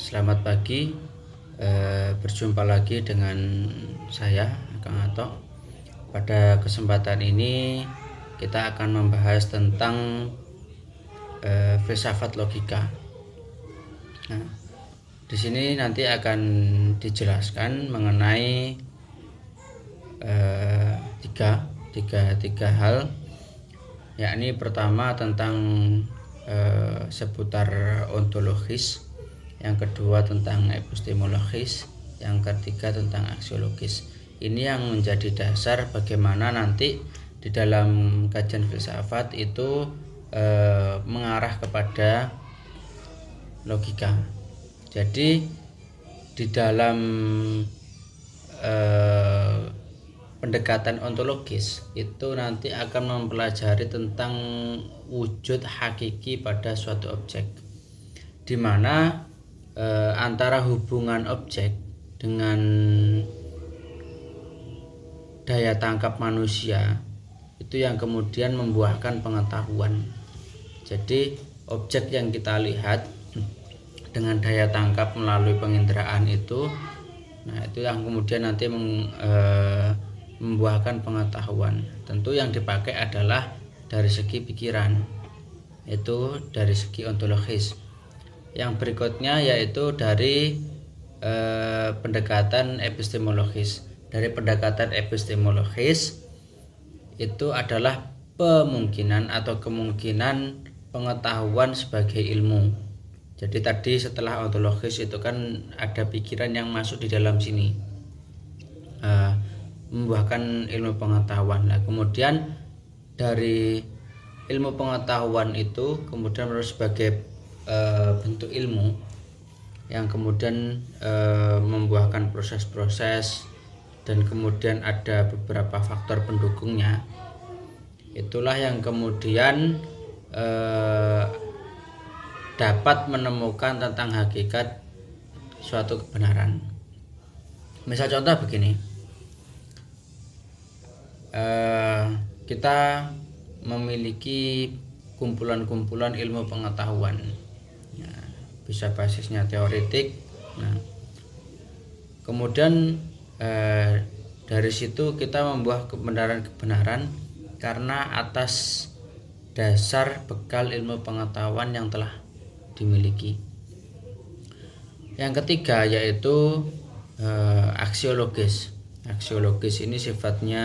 Selamat pagi, berjumpa lagi dengan saya, Kang Atok. Pada kesempatan ini kita akan membahas tentang filsafat logika. Nah, di sini nanti akan dijelaskan mengenai tiga hal, yakni pertama tentang seputar ontologis, yang kedua tentang epistemologis, yang ketiga tentang aksiologis. Ini yang menjadi dasar bagaimana nanti di dalam kajian filsafat itu mengarah kepada logika. Jadi di dalam pendekatan ontologis itu nanti akan mempelajari tentang wujud hakiki pada suatu objek, di mana antara hubungan objek dengan daya tangkap manusia itu yang kemudian membuahkan pengetahuan. Jadi objek yang kita lihat dengan daya tangkap melalui penginderaan itu, nah itu yang kemudian nanti membuahkan pengetahuan. Tentu yang dipakai adalah dari segi pikiran, itu dari segi ontologis. Yang berikutnya yaitu dari pendekatan epistemologis. Dari pendekatan epistemologis itu adalah kemungkinan pengetahuan sebagai ilmu. Jadi tadi setelah ontologis itu kan ada pikiran yang masuk di dalam sini, membuahkan ilmu pengetahuan. Nah, kemudian dari ilmu pengetahuan itu kemudian menurut sebagai bentuk ilmu yang kemudian membuahkan proses-proses dan kemudian ada beberapa faktor pendukungnya. Itulah yang kemudian dapat menemukan tentang hakikat suatu kebenaran. Misal contoh begini, kita memiliki kumpulan-kumpulan ilmu pengetahuan, bisa basisnya teoretik. Nah, kemudian dari situ kita membuat kebenaran karena atas dasar bekal ilmu pengetahuan yang telah dimiliki. Yang ketiga yaitu aksiologis. Aksiologis ini sifatnya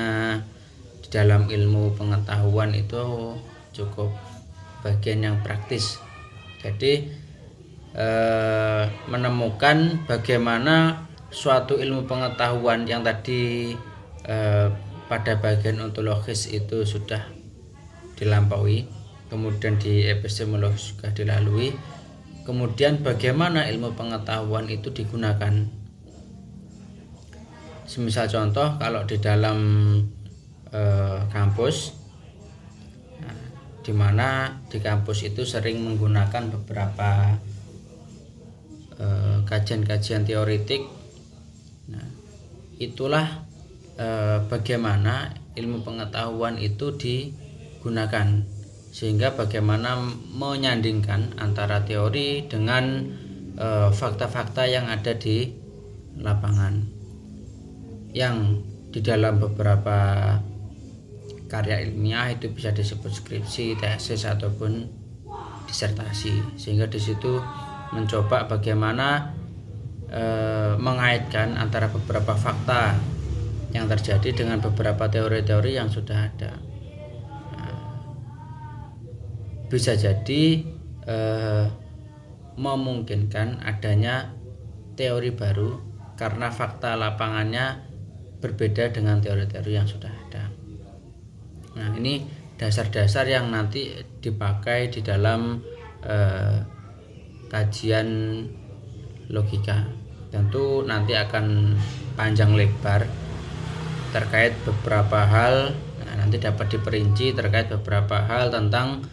di dalam ilmu pengetahuan itu cukup bagian yang praktis. Jadi menemukan bagaimana suatu ilmu pengetahuan yang tadi pada bagian ontologis itu sudah dilampaui, kemudian di epistemologis juga dilalui, kemudian bagaimana ilmu pengetahuan itu digunakan. Semisal contoh kalau di dalam kampus, di mana di kampus itu sering menggunakan beberapa kajian-kajian teoretik. Nah, itulah bagaimana ilmu pengetahuan itu digunakan, sehingga bagaimana menyandingkan antara teori dengan fakta-fakta yang ada di lapangan, yang di dalam beberapa karya ilmiah itu bisa disebut skripsi, tesis ataupun disertasi. Sehingga di situ mencoba bagaimana mengaitkan antara beberapa fakta yang terjadi dengan beberapa teori-teori yang sudah ada. Bisa jadi memungkinkan adanya teori baru karena fakta lapangannya berbeda dengan teori-teori yang sudah ada. Nah, ini dasar-dasar yang nanti dipakai di dalam kajian logika. Tentu nanti akan panjang lebar terkait beberapa hal. Nah, nanti dapat diperinci terkait beberapa hal tentang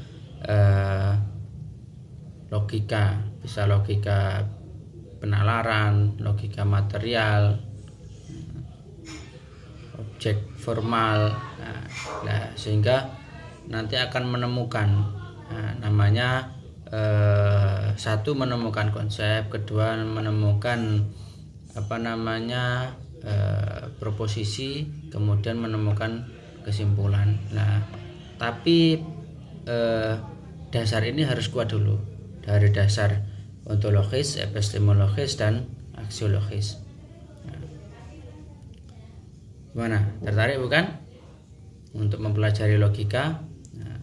logika. Bisa logika penalaran, logika material, objek formal. Nah, sehingga nanti akan menemukan namanya satu menemukan konsep, kedua menemukan proposisi, kemudian menemukan kesimpulan. Nah, tapi dasar ini harus kuat dulu, dari dasar ontologis, epistemologis, dan aksiologis. Nah, gimana? Tertarik bukan untuk mempelajari logika? Nah,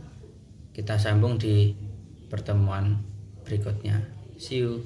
kita sambung di pertemuan berikutnya. See you.